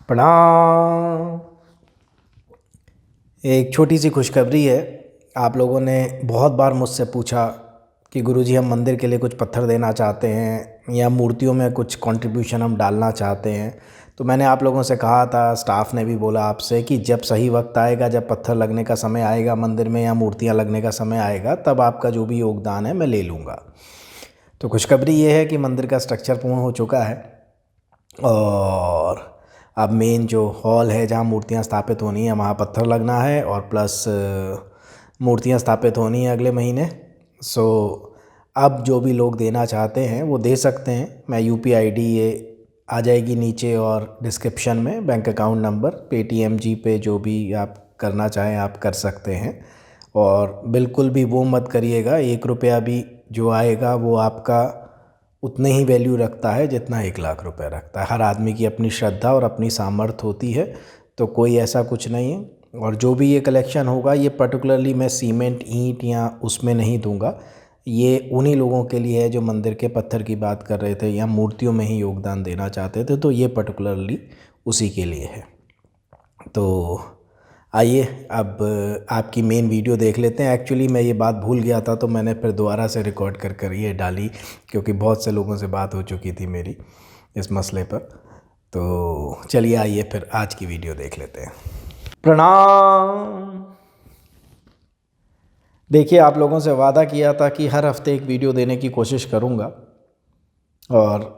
प्रणाम। एक छोटी सी खुशखबरी है। आप लोगों ने बहुत बार मुझसे पूछा कि गुरुजी हम मंदिर के लिए कुछ पत्थर देना चाहते हैं या मूर्तियों में कुछ कंट्रीब्यूशन हम डालना चाहते हैं। तो मैंने आप लोगों से कहा था, स्टाफ ने भी बोला आपसे कि जब सही वक्त आएगा, जब पत्थर लगने का समय आएगा मंदिर में या मूर्तियां लगने का समय आएगा, तब आपका जो भी योगदान है मैं ले लूँगा। तो खुशखबरी ये है कि मंदिर का स्ट्रक्चर पूर्ण हो चुका है और अब मेन जो हॉल है जहाँ मूर्तियाँ स्थापित होनी है वहाँ पत्थर लगना है और प्लस मूर्तियाँ स्थापित होनी है अगले महीने। सो अब जो भी लोग देना चाहते हैं वो दे सकते हैं। मैं UPI ID ये आ जाएगी नीचे और डिस्क्रिप्शन में, बैंक अकाउंट नंबर, पेटीएम, जीपे, जो भी आप करना चाहें आप कर सकते हैं। और बिल्कुल भी वो मत करिएगा, 1 रुपया भी जो आएगा वो आपका उतने ही वैल्यू रखता है जितना 1 लाख रुपए रखता है। हर आदमी की अपनी श्रद्धा और अपनी सामर्थ्य होती है, तो कोई ऐसा कुछ नहीं है। और जो भी ये कलेक्शन होगा ये पर्टिकुलरली मैं सीमेंट, ईंट या उसमें नहीं दूंगा। ये उन्हीं लोगों के लिए है जो मंदिर के पत्थर की बात कर रहे थे या मूर्तियों में ही योगदान देना चाहते थे, तो ये पर्टिकुलरली उसी के लिए है। तो आइए अब आपकी मेन वीडियो देख लेते हैं। एक्चुअली मैं ये बात भूल गया था तो मैंने फिर दोबारा से रिकॉर्ड कर ये डाली, क्योंकि बहुत से लोगों से बात हो चुकी थी मेरी इस मसले पर। तो चलिए आइए फिर आज की वीडियो देख लेते हैं। प्रणाम। देखिए, आप लोगों से वादा किया था कि हर हफ्ते एक वीडियो देने की कोशिश करूँगा और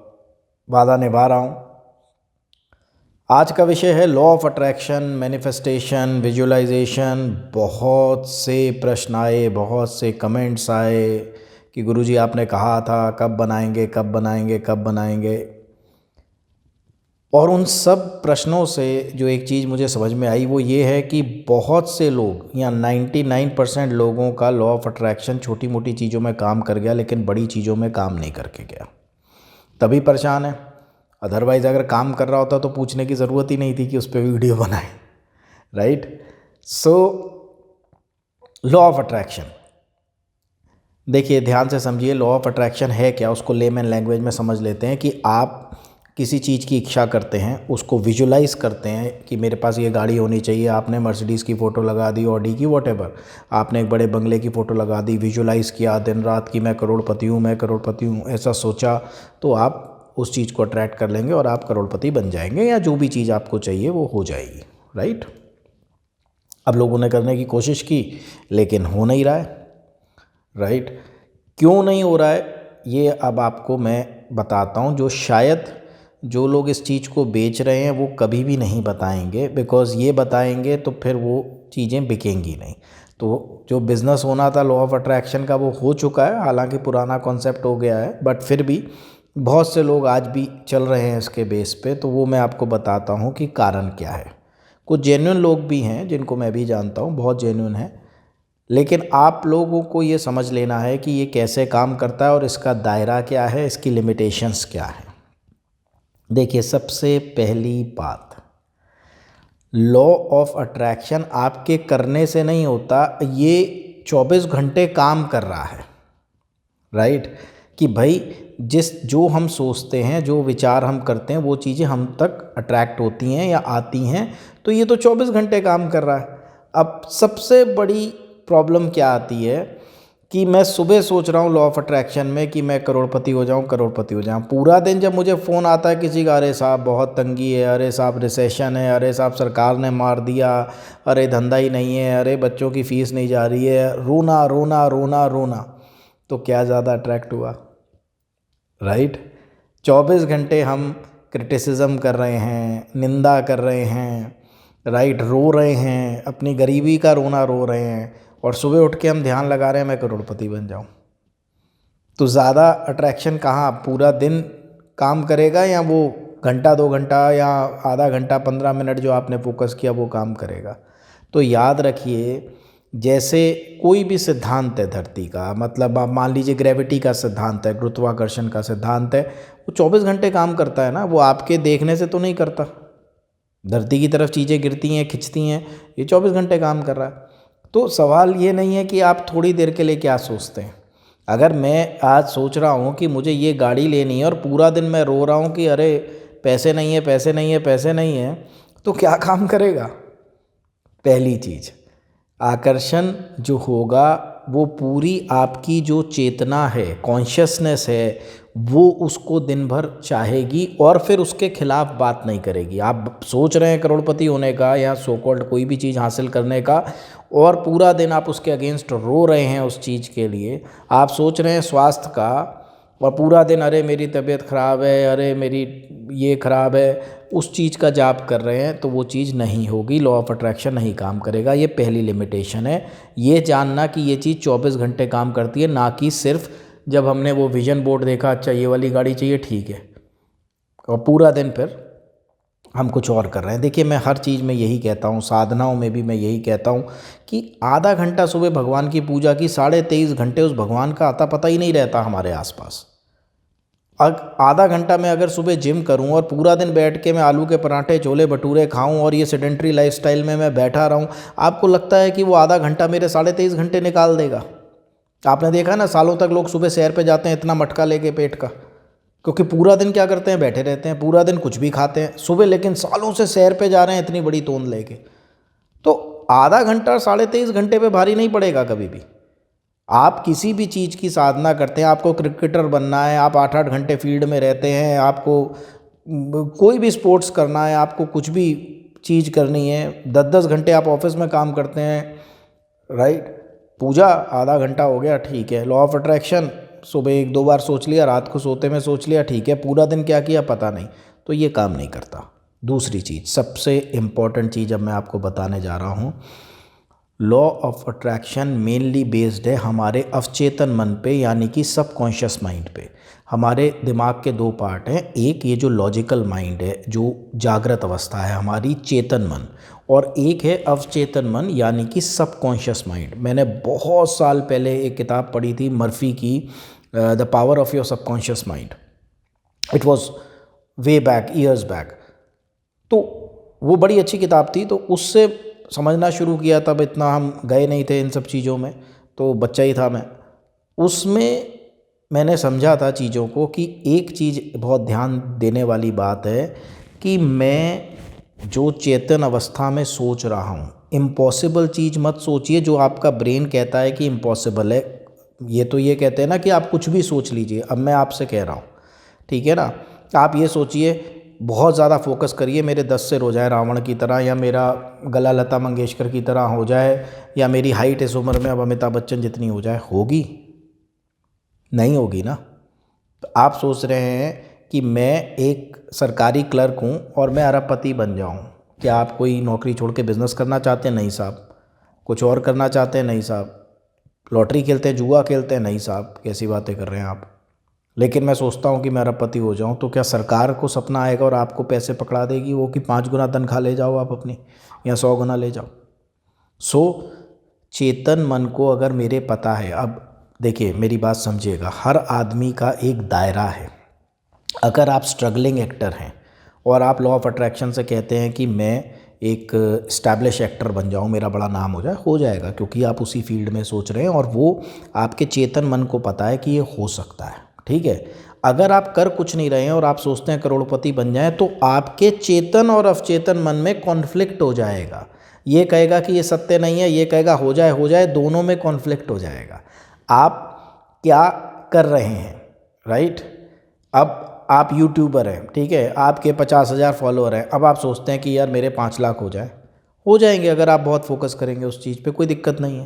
वादा निभा रहा हूँ। आज का विषय है law of attraction, manifestation, visualisation. बहुत से प्रश्न आए, बहुत से कमेंट्स आए कि गुरुजी आपने कहा था कब बनाएंगे, कब बनाएंगे, कब बनाएंगे। और उन सब प्रश्नों से जो एक चीज़ मुझे समझ में आई वो ये है कि बहुत से लोग या 99% लोगों का लॉ ऑफ अट्रैक्शन छोटी मोटी चीज़ों में काम कर गया लेकिन बड़ी चीज़ों में काम नहीं करके गया, तभी परेशान है। अदरवाइज़ अगर काम कर रहा होता तो पूछने की ज़रूरत ही नहीं थी कि उस पर वीडियो बनाए, right. So law of attraction, देखिए ध्यान से समझिए। लॉ ऑफ अट्रैक्शन है क्या, उसको लेमैन लैंग्वेज में समझ लेते हैं कि आप किसी चीज़ की इच्छा करते हैं, उसको विजुलाइज करते हैं कि मेरे पास ये गाड़ी होनी चाहिए। आपने मर्सिडीज़ की फ़ोटो लगा दी, ऑडी की, वॉटेवर, आपने एक बड़े बंगले की फ़ोटो लगा दी, विजुलाइज़ किया दिन रात कि मैं करोड़पति हूँ, मैं करोड़पति हूँ, ऐसा सोचा, तो आप उस चीज़ को अट्रैक्ट कर लेंगे और आप करोड़पति बन जाएंगे या जो भी चीज़ आपको चाहिए वो हो जाएगी, राइट। अब लोगों ने करने की कोशिश की लेकिन हो नहीं रहा है, राइट। क्यों नहीं हो रहा है ये अब आपको मैं बताता हूँ, जो शायद जो लोग इस चीज़ को बेच रहे हैं वो कभी भी नहीं बताएंगे, बिकॉज़ ये बताएंगे तो फिर वो चीज़ें बिकेंगी नहीं। तो जो बिज़नेस होना था लॉ ऑफ अट्रैक्शन का वो हो चुका है, हालांकि पुराना कॉन्सेप्ट हो गया है, बट फिर भी बहुत से लोग आज भी चल रहे हैं इसके बेस पे। तो वो मैं आपको बताता हूँ कि कारण क्या है। कुछ जेन्युइन लोग भी हैं जिनको मैं भी जानता हूँ, बहुत जेन्युइन है, लेकिन आप लोगों को ये समझ लेना है कि ये कैसे काम करता है और इसका दायरा क्या है, इसकी लिमिटेशंस क्या है। देखिए, सबसे पहली बात, लॉ ऑफ अट्रैक्शन आपके करने से नहीं होता, ये 24 घंटे काम कर रहा है, राइट। कि भाई जो हम सोचते हैं, जो विचार हम करते हैं, वो चीज़ें हम तक अट्रैक्ट होती हैं या आती हैं, तो ये तो 24 घंटे काम कर रहा है। अब सबसे बड़ी प्रॉब्लम क्या आती है कि मैं सुबह सोच रहा हूँ लॉ ऑफ अट्रैक्शन में कि मैं करोड़पति हो जाऊँ, करोड़पति हो जाऊँ। पूरा दिन जब मुझे फ़ोन आता है किसी का, अरे साहब बहुत तंगी है, अरे साहब रिसेशन है, अरे साहब सरकार ने मार दिया, अरे धंधा ही नहीं है, अरे बच्चों की फ़ीस नहीं जा रही है, रोना रोना रोना रोना, तो क्या ज़्यादा अट्रैक्ट हुआ, राइट। 24 घंटे हम क्रिटिसिज्म कर रहे हैं, निंदा कर रहे हैं, राइट, रो रहे हैं, अपनी गरीबी का रोना रो रहे हैं, और सुबह उठ के हम ध्यान लगा रहे हैं मैं करोड़पति बन जाऊं। तो ज़्यादा अट्रैक्शन कहाँ, पूरा दिन काम करेगा या वो घंटा 2 घंटा या आधा घंटा 15 मिनट जो आपने फोकस किया वो काम करेगा। तो याद रखिए, जैसे कोई भी सिद्धांत है धरती का, मतलब आप मान लीजिए ग्रेविटी का सिद्धांत है, गुरुत्वाकर्षण का सिद्धांत है, वो 24 घंटे काम करता है ना, वो आपके देखने से तो नहीं करता। धरती की तरफ चीज़ें गिरती हैं, खिंचती हैं, ये 24 घंटे काम कर रहा है। तो सवाल ये नहीं है कि आप थोड़ी देर के लिए क्या सोचते हैं। अगर मैं आज सोच रहा हूँ कि मुझे ये गाड़ी लेनी है और पूरा दिन मैं रो रहा हूँ कि अरे पैसे नहीं है, पैसे नहीं है, पैसे नहीं है, तो क्या काम करेगा? पहली चीज़, आकर्षण जो होगा वो पूरी आपकी जो चेतना है, कॉन्शियसनेस है, वो उसको दिन भर चाहेगी और फिर उसके खिलाफ बात नहीं करेगी। आप सोच रहे हैं करोड़पति होने का या सो कॉल्ड कोई भी चीज़ हासिल करने का, और पूरा दिन आप उसके अगेंस्ट रो रहे हैं उस चीज़ के लिए। आप सोच रहे हैं स्वास्थ्य का, और पूरा दिन अरे मेरी तबीयत ख़राब है, अरे मेरी ये ख़राब है, उस चीज़ का जाप कर रहे हैं, तो वो चीज़ नहीं होगी, लॉ ऑफ अट्रैक्शन नहीं काम करेगा। ये पहली लिमिटेशन है। ये जानना कि ये चीज़ 24 घंटे काम करती है, ना कि सिर्फ जब हमने वो विजन बोर्ड देखा, अच्छा ये वाली गाड़ी चाहिए, ठीक है, और पूरा दिन फिर हम कुछ और कर रहे हैं। देखिए, मैं हर चीज़ में यही कहता हूँ, साधनाओं में भी मैं यही कहता हूँ कि आधा घंटा सुबह भगवान की पूजा की, 23.5 घंटे उस भगवान का आता पता ही नहीं रहता हमारे आसपास। आधा घंटा मैं अगर सुबह जिम करूं और पूरा दिन बैठ के मैं आलू के पराठे, छोले भटूरे खाऊं और ये सेडेंट्री लाइफस्टाइल में मैं बैठा रहूं, आपको लगता है कि वो आधा घंटा मेरे 23.5 घंटे निकाल देगा? आपने देखा ना, सालों तक लोग सुबह सैर पे जाते हैं इतना मटका लेके पेट का, क्योंकि पूरा दिन क्या करते हैं, बैठे रहते हैं, पूरा दिन कुछ भी खाते हैं सुबह, लेकिन सालों से सैर पे जा रहे हैं इतनी बड़ी तोंद लेके। तो आधा घंटा 23.5 घंटे पे भारी नहीं पड़ेगा कभी भी। आप किसी भी चीज़ की साधना करते हैं, आपको क्रिकेटर बनना है, आप 8-8 घंटे फील्ड में रहते हैं, आपको कोई भी स्पोर्ट्स करना है, आपको कुछ भी चीज़ करनी है, 10-10 घंटे आप ऑफिस में काम करते हैं, राइट? पूजा आधा घंटा हो गया, ठीक है। लॉ ऑफ अट्रैक्शन सुबह 1-2 बार सोच लिया, रात को सोते में सोच लिया, ठीक है। पूरा दिन क्या किया पता नहीं, तो ये काम नहीं करता। दूसरी चीज़, सबसे इम्पॉर्टेंट चीज़ अब मैं आपको बताने जा रहा हूँ। Law of attraction mainly based है हमारे अवचेतन मन पे, यानी कि सबकॉन्शियस माइंड पे। हमारे दिमाग के दो पार्ट हैं, एक ये जो लॉजिकल माइंड है, जो जागृत अवस्था है हमारी, चेतन मन, और एक है अवचेतन मन, यानी कि सबकॉन्शियस माइंड। मैंने बहुत साल पहले एक किताब पढ़ी थी मर्फी की, the power of your subconscious mind. It was way back, years back. तो वो बड़ी अच्छी किताब थी, तो उससे समझना शुरू किया। तब इतना हम गए नहीं थे इन सब चीज़ों में, तो बच्चा ही था मैं। उसमें मैंने समझा था चीज़ों को कि एक चीज़ बहुत ध्यान देने वाली बात है कि मैं जो चेतन अवस्था में सोच रहा हूँ, इम्पॉसिबल चीज़ मत सोचिए। जो आपका ब्रेन कहता है कि इम्पॉसिबल है, ये तो ये कहते हैं ना कि आप कुछ भी सोच लीजिए। अब मैं आपसे कह रहा हूँ, ठीक है ना, आप ये सोचिए, बहुत ज़्यादा फोकस करिए, मेरे 10 सिर हो जाए रावण की तरह, या मेरा गला लता मंगेशकर की तरह हो जाए, या मेरी हाइट इस उम्र में अब अमिताभ बच्चन जितनी हो जाए। होगी? नहीं होगी ना। तो आप सोच रहे हैं कि मैं एक सरकारी क्लर्क हूँ और मैं अरबपति बन जाऊँ। क्या आप कोई नौकरी छोड़ के बिज़नेस करना चाहते हैं? नहीं साहब। कुछ और करना चाहते हैं? नहीं साहब। लॉटरी खेलते हैं, जुआ खेलते हैं? नहीं साहब। कैसी बातें कर रहे हैं आप। लेकिन मैं सोचता हूँ कि मैं अरबपति हो जाऊँ, तो क्या सरकार को सपना आएगा और आपको पैसे पकड़ा देगी वो कि 5 गुना तनख्वाह ले जाओ आप अपनी, या 100 गुना ले जाओ? सो चेतन मन को अगर मेरे पता है, अब देखिए मेरी बात समझिएगा, हर आदमी का एक दायरा है। अगर आप स्ट्रगलिंग एक्टर हैं और आप लॉ ऑफ अट्रैक्शन से कहते हैं कि मैं एक इस्टेब्लिश एक्टर बन जाऊं, मेरा बड़ा नाम हो जाएगा, क्योंकि आप उसी फील्ड में सोच रहे हैं और वो आपके चेतन मन को पता है कि ये हो सकता है, ठीक है। अगर आप कर कुछ नहीं रहे हैं और आप सोचते हैं करोड़पति बन जाएं, तो आपके चेतन और अवचेतन मन में कॉन्फ्लिक्ट हो जाएगा। ये कहेगा कि ये सत्य नहीं है, ये कहेगा हो जाए, दोनों में कॉन्फ्लिक्ट हो जाएगा। आप क्या कर रहे हैं, राइट? अब आप यूट्यूबर हैं, ठीक है, आपके 50,000 फॉलोअर हैं। अब आप सोचते हैं कि यार मेरे 5 लाख हो जाएंगे अगर आप बहुत फोकस करेंगे उस चीज़ पे, कोई दिक्कत नहीं है,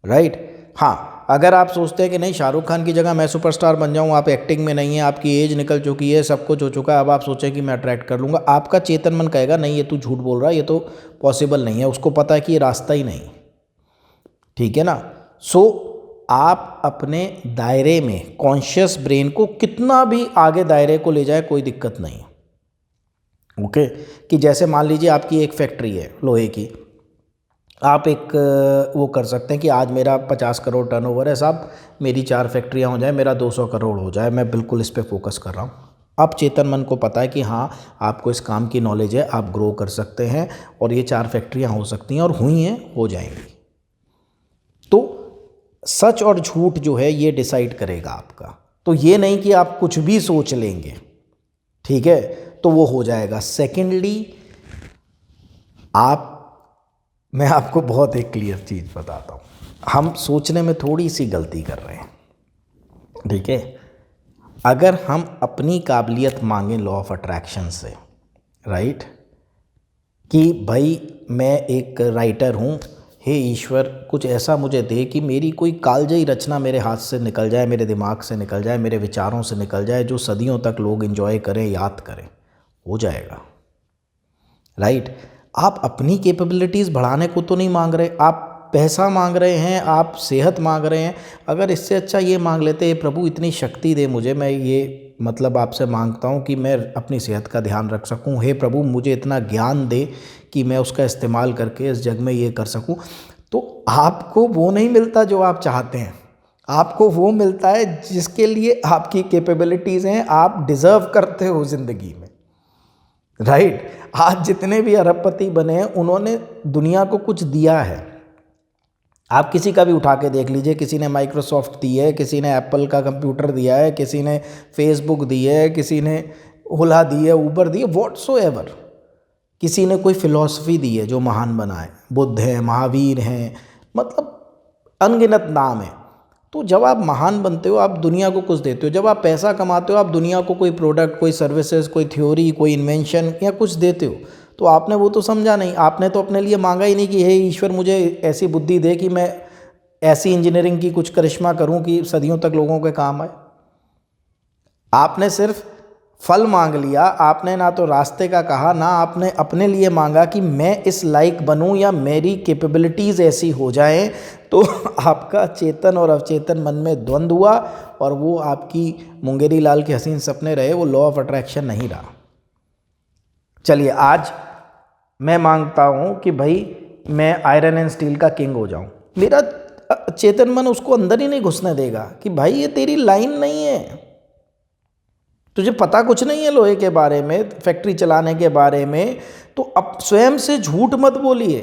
राइट? हाँ, अगर आप सोचते हैं कि नहीं शाहरुख खान की जगह मैं सुपरस्टार बन जाऊँ, आप एक्टिंग में नहीं है, आपकी एज निकल चुकी है, सब कुछ हो चुका है, अब आप सोचें कि मैं अट्रैक्ट कर लूँगा, आपका चेतन मन कहेगा नहीं ये तू झूठ बोल रहा है, ये तो पॉसिबल नहीं है। उसको पता है कि ये रास्ता ही नहीं, ठीक है ना। सो आप अपने दायरे में कॉन्शियस ब्रेन को कितना भी आगे दायरे को ले जाए, कोई दिक्कत नहीं, ओके। कि जैसे मान लीजिए आपकी एक फैक्ट्री है लोहे की, आप एक वो कर सकते हैं कि आज मेरा 50 करोड़ टर्नओवर है साहब, मेरी 4 फैक्ट्रियाँ हो जाए, मेरा 200 करोड़ हो जाए, मैं बिल्कुल इस पे फोकस कर रहा हूँ। अब चेतन मन को पता है कि हाँ आपको इस काम की नॉलेज है, आप ग्रो कर सकते हैं और ये 4 फैक्ट्रियाँ हो सकती हैं, और हुई हैं, हो जाएंगी। तो सच और झूठ जो है ये डिसाइड करेगा आपका। तो ये नहीं कि आप कुछ भी सोच लेंगे, ठीक है। तो वो हो जाएगा। सेकेंडली, मैं आपको बहुत एक क्लियर चीज़ बताता हूँ, हम सोचने में थोड़ी सी गलती कर रहे हैं, ठीक है। अगर हम अपनी काबिलियत मांगें लॉ ऑफ अट्रैक्शन से, राइट, कि भाई मैं एक राइटर हूँ, हे ईश्वर कुछ ऐसा मुझे दे कि मेरी कोई कालजयी रचना मेरे हाथ से निकल जाए, मेरे दिमाग से निकल जाए, मेरे विचारों से निकल जाए, जो सदियों तक लोग एंजॉय करें, याद करें, हो जाएगा, राइट। आप अपनी कैपेबिलिटीज़ बढ़ाने को तो नहीं मांग रहे, आप पैसा मांग रहे हैं, आप सेहत मांग रहे हैं। अगर इससे अच्छा ये मांग लेते, प्रभु इतनी शक्ति दे मुझे, मैं ये मतलब आपसे मांगता हूँ कि मैं अपनी सेहत का ध्यान रख सकूँ, हे प्रभु मुझे इतना ज्ञान दे कि मैं उसका इस्तेमाल करके इस जग में ये कर सकूँ, तो आपको वो नहीं मिलता जो आप चाहते हैं। आपको वो मिलता है जिसके लिए आपकी कैपेबिलिटीज़ हैं, आप डिज़र्व करते हो ज़िंदगी में, राइट। आज जितने भी अरबपति बने हैं उन्होंने दुनिया को कुछ दिया है। आप किसी का भी उठा के देख लीजिए, किसी ने माइक्रोसॉफ्ट दी है, किसी ने एप्पल का कंप्यूटर दिया है, किसी ने फेसबुक दी है, किसी ने ओला दी है, ऊबर दी है, व्हाटसोएवर। किसी ने कोई फिलॉसफी दी है जो महान बनाए, बुद्ध हैं, महावीर हैं, मतलब अनगिनत नाम है। तो जब आप महान बनते हो आप दुनिया को कुछ देते हो, जब आप पैसा कमाते हो आप दुनिया को कोई प्रोडक्ट, कोई सर्विसेज, कोई थ्योरी, कोई इन्वेंशन या कुछ देते हो। तो आपने वो तो समझा नहीं, आपने तो अपने लिए मांगा ही नहीं कि हे ईश्वर मुझे ऐसी बुद्धि दे कि मैं ऐसी इंजीनियरिंग की कुछ करिश्मा करूं कि सदियों तक लोगों के काम आए। आपने सिर्फ फल मांग लिया, आपने ना तो रास्ते का कहा, ना आपने अपने लिए मांगा कि मैं इस लायक बनूं या मेरी कैपेबिलिटीज़ ऐसी हो जाएं। तो आपका चेतन और अवचेतन मन में द्वंद्व हुआ और वो आपकी मुंगेरी लाल के हसीन सपने रहे, वो लॉ ऑफ अट्रैक्शन नहीं रहा। चलिए आज मैं मांगता हूं कि भाई मैं आयरन एंड स्टील का किंग हो जाऊं, मेरा चेतन मन उसको अंदर ही नहीं घुसने देगा कि भाई ये तेरी लाइन नहीं है, तुझे पता कुछ नहीं है लोहे के बारे में, फैक्ट्री चलाने के बारे में, तो अब स्वयं से झूठ मत बोलिए,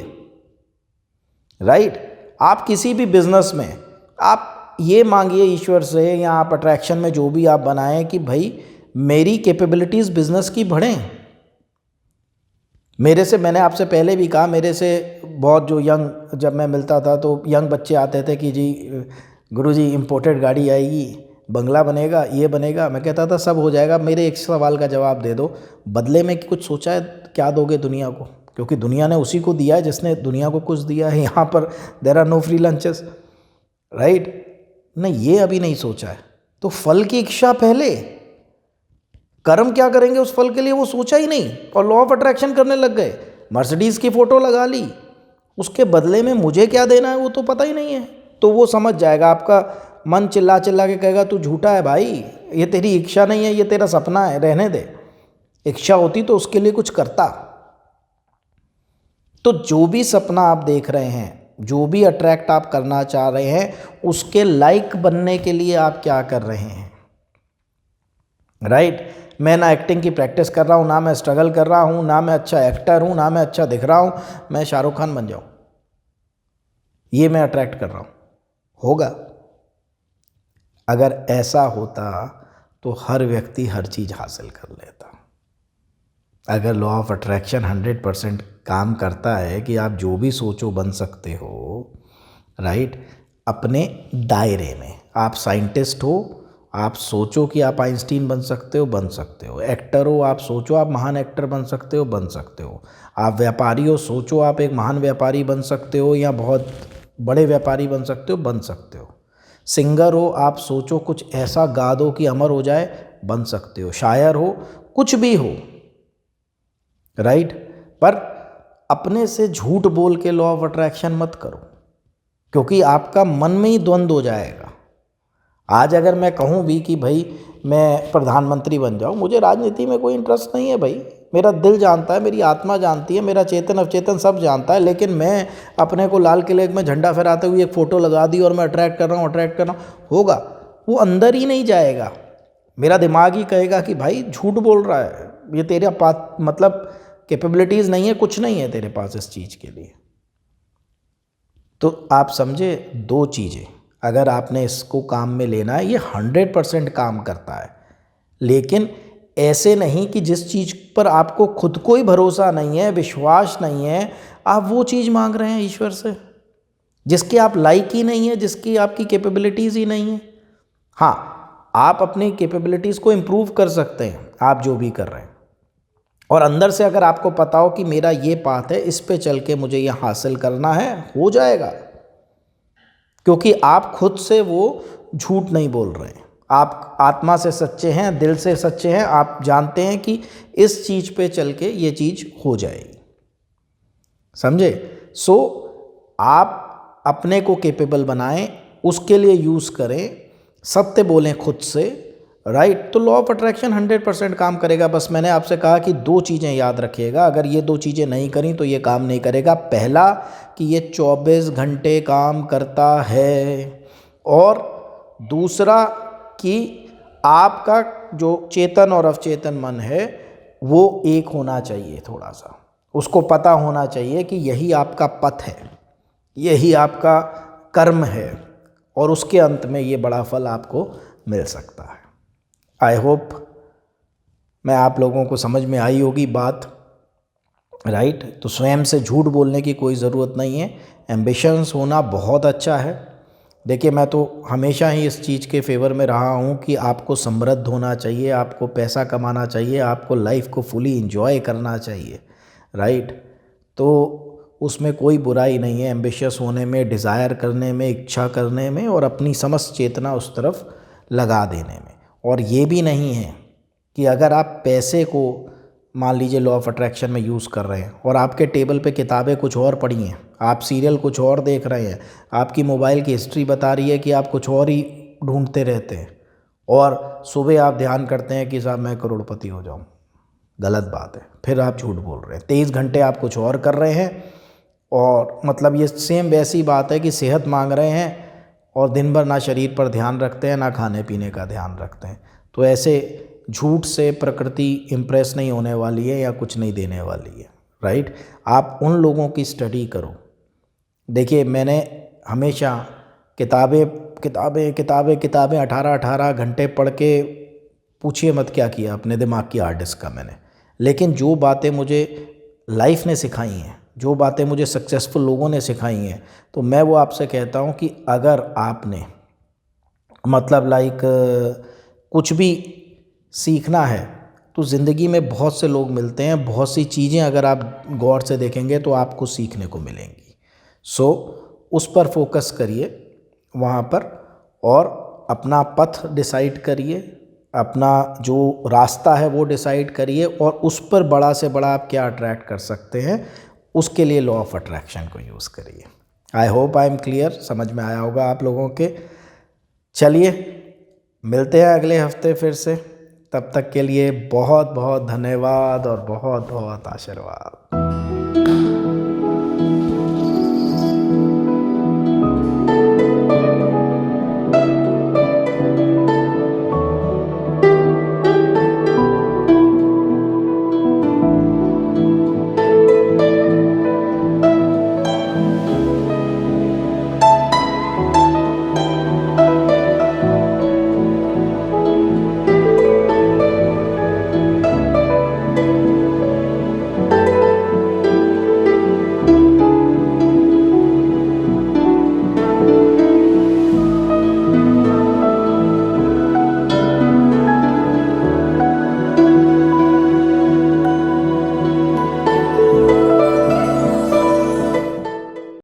राइट। आप किसी भी बिजनेस में आप ये मांगिए ईश्वर से, या आप अट्रैक्शन में जो भी आप बनाएं कि भाई मेरी कैपेबिलिटीज़ बिजनेस की बढ़ें। मेरे से, मैंने आपसे पहले भी कहा, मेरे से बहुत जो यंग, जब मैं मिलता था तो यंग बच्चे आते थे कि जी गुरुजी इंपोर्टेड गाड़ी आएगी, बंगला बनेगा, ये बनेगा। मैं कहता था सब हो जाएगा, मेरे एक सवाल का जवाब दे दो, बदले में कुछ सोचा है क्या दोगे दुनिया को? क्योंकि दुनिया ने उसी को दिया है जिसने दुनिया को कुछ दिया है। यहाँ पर there are no free lunches, right. नहीं, ये अभी नहीं सोचा है, तो फल की इच्छा पहले, कर्म क्या करेंगे उस फल के लिए वो सोचा ही नहीं, और लॉ ऑफ अट्रैक्शन करने लग गए। मर्सिडीज़ की फ़ोटो लगा ली, उसके बदले में मुझे क्या देना है वो तो पता ही नहीं है। तो वो समझ जाएगा, आपका मन चिल्ला चिल्ला के कहेगा तू झूठा है भाई, ये तेरी इच्छा नहीं है, ये तेरा सपना है, रहने दे। इच्छा होती तो उसके लिए कुछ करता। तो जो भी सपना आप देख रहे हैं, जो भी अट्रैक्ट आप करना चाह रहे हैं, उसके लायक बनने के लिए आप क्या कर रहे हैं, राइट। मैं ना एक्टिंग की प्रैक्टिस कर रहा हूँ, ना मैं स्ट्रगल कर रहा हूँ, ना मैं अच्छा एक्टर हूँ, ना मैं अच्छा दिख रहा हूँ, मैं शाहरुख खान बन जाऊँ, ये मैं अट्रैक्ट कर रहा हूँ, होगा? अगर ऐसा होता तो हर व्यक्ति हर चीज़ हासिल कर लेता। अगर लॉ ऑफ अट्रैक्शन 100% काम करता है कि आप जो भी सोचो बन सकते हो, राइट, अपने दायरे में। आप साइंटिस्ट हो, आप सोचो कि आप आइंस्टीन बन सकते हो, बन सकते हो। एक्टर हो, आप सोचो आप महान एक्टर बन सकते हो, बन सकते हो। आप व्यापारी हो, सोचो आप एक महान व्यापारी बन सकते हो या बहुत बड़े व्यापारी बन सकते हो, बन सकते हो। सिंगर हो, आप सोचो कुछ ऐसा गा दो कि अमर हो जाए, बन सकते हो। शायर हो, कुछ भी हो, राइट। पर अपने से झूठ बोल के लॉ ऑफ अट्रैक्शन मत करो, क्योंकि आपका मन में ही द्वंद्व हो जाएगा। आज अगर मैं कहूँ भी कि भाई मैं प्रधानमंत्री बन जाऊँ, मुझे राजनीति में कोई इंटरेस्ट नहीं है भाई, मेरा दिल जानता है, मेरी आत्मा जानती है, मेरा चेतन अवचेतन सब जानता है, लेकिन मैं अपने को लाल किले में झंडा फहराते हुए एक फ़ोटो लगा दी और मैं अट्रैक्ट कर रहा हूँ, अट्रैक्ट कर रहा हूँ, होगा? वो अंदर ही नहीं जाएगा। मेरा दिमाग ही कहेगा कि भाई झूठ बोल रहा है, ये तेरा पास मतलब कैपेबिलिटीज़ नहीं है, कुछ नहीं है तेरे पास इस चीज़ के लिए। तो आप समझे, दो चीज़ें, अगर आपने इसको काम में लेना है, ये 100% काम करता है, लेकिन ऐसे नहीं कि जिस चीज़ पर आपको खुद को ही भरोसा नहीं है, विश्वास नहीं है, आप वो चीज़ मांग रहे हैं ईश्वर से जिसके आप लायक ही नहीं है, जिसकी आपकी कैपेबिलिटीज़ ही नहीं है। हाँ, आप अपनी कैपेबिलिटीज़ को इम्प्रूव कर सकते हैं, आप जो भी कर रहे हैं, और अंदर से अगर आपको पता हो कि मेरा ये पाथ है, इस पे चल के मुझे ये हासिल करना है, हो जाएगा। क्योंकि आप खुद से वो झूठ नहीं बोल रहे हैं, आप आत्मा से सच्चे हैं, दिल से सच्चे हैं, आप जानते हैं कि इस चीज़ पे चल के ये चीज़ हो जाएगी। समझे? सो आप अपने को कैपेबल बनाएं, उसके लिए यूज़ करें, सत्य बोलें खुद से, राइट? तो लॉ ऑफ अट्रैक्शन 100% काम करेगा। बस मैंने आपसे कहा कि 2 चीज़ें याद रखिएगा, अगर ये 2 चीज़ें नहीं करी तो ये काम नहीं करेगा। पहला कि ये 24 घंटे काम करता है, और दूसरा कि आपका जो चेतन और अवचेतन मन है वो एक होना चाहिए, थोड़ा सा उसको पता होना चाहिए कि यही आपका पथ है, यही आपका कर्म है, और उसके अंत में ये बड़ा फल आपको मिल सकता है। आई होप मैं आप लोगों को समझ में आई होगी बात, राइट? तो स्वयं से झूठ बोलने की कोई ज़रूरत नहीं है, एम्बिशंस होना बहुत अच्छा है। देखिए, मैं तो हमेशा ही इस चीज़ के फेवर में रहा हूँ कि आपको समृद्ध होना चाहिए, आपको पैसा कमाना चाहिए, आपको लाइफ को फुली एंजॉय करना चाहिए, राइट? तो उसमें कोई बुराई नहीं है, एम्बिशियस होने में, डिज़ायर करने में, इच्छा करने में, और अपनी समस्त चेतना उस तरफ लगा देने में। और ये भी नहीं है कि अगर आप पैसे को मान लीजिए लॉ ऑफ अट्रैक्शन में यूज़ कर रहे हैं और आपके टेबल पे किताबें कुछ और पड़ी हैं, आप सीरियल कुछ और देख रहे हैं, आपकी मोबाइल की हिस्ट्री बता रही है कि आप कुछ और ही ढूंढते रहते हैं, और सुबह आप ध्यान करते हैं कि साहब मैं करोड़पति हो जाऊं, गलत बात है, फिर आप झूठ बोल रहे हैं। 23 घंटे आप कुछ और कर रहे हैं, और मतलब ये सेम वैसी बात है कि सेहत मांग रहे हैं और दिन भर ना शरीर पर ध्यान रखते हैं, ना खाने पीने का ध्यान रखते हैं। तो ऐसे झूठ से प्रकृति इम्प्रेस नहीं होने वाली है या कुछ नहीं देने वाली है, राइट? आप उन लोगों की स्टडी करो। देखिए, मैंने हमेशा किताबें किताबें किताबें किताबें 18-18 घंटे पढ़ के, पूछिए मत क्या किया अपने दिमाग की हार्ड डिस्क का मैंने। लेकिन जो बातें मुझे लाइफ ने सिखाई हैं, जो बातें मुझे सक्सेसफुल लोगों ने सिखाई हैं, तो मैं वो आपसे कहता हूँ कि अगर आपने मतलब कुछ भी सीखना है तो ज़िंदगी में बहुत से लोग मिलते हैं, बहुत सी चीज़ें अगर आप गौर से देखेंगे तो आपको सीखने को मिलेंगी। सो उस पर फोकस करिए वहाँ पर, और अपना पथ डिसाइड करिए, अपना जो रास्ता है वो डिसाइड करिए, और उस पर बड़ा से बड़ा आप क्या अट्रैक्ट कर सकते हैं, उसके लिए लॉ ऑफ अट्रैक्शन को यूज़ करिए। I hope I am clear, समझ में आया होगा आप लोगों के। चलिए, मिलते हैं अगले हफ्ते फिर से। तब तक के लिए बहुत बहुत धन्यवाद और बहुत बहुत आशीर्वाद।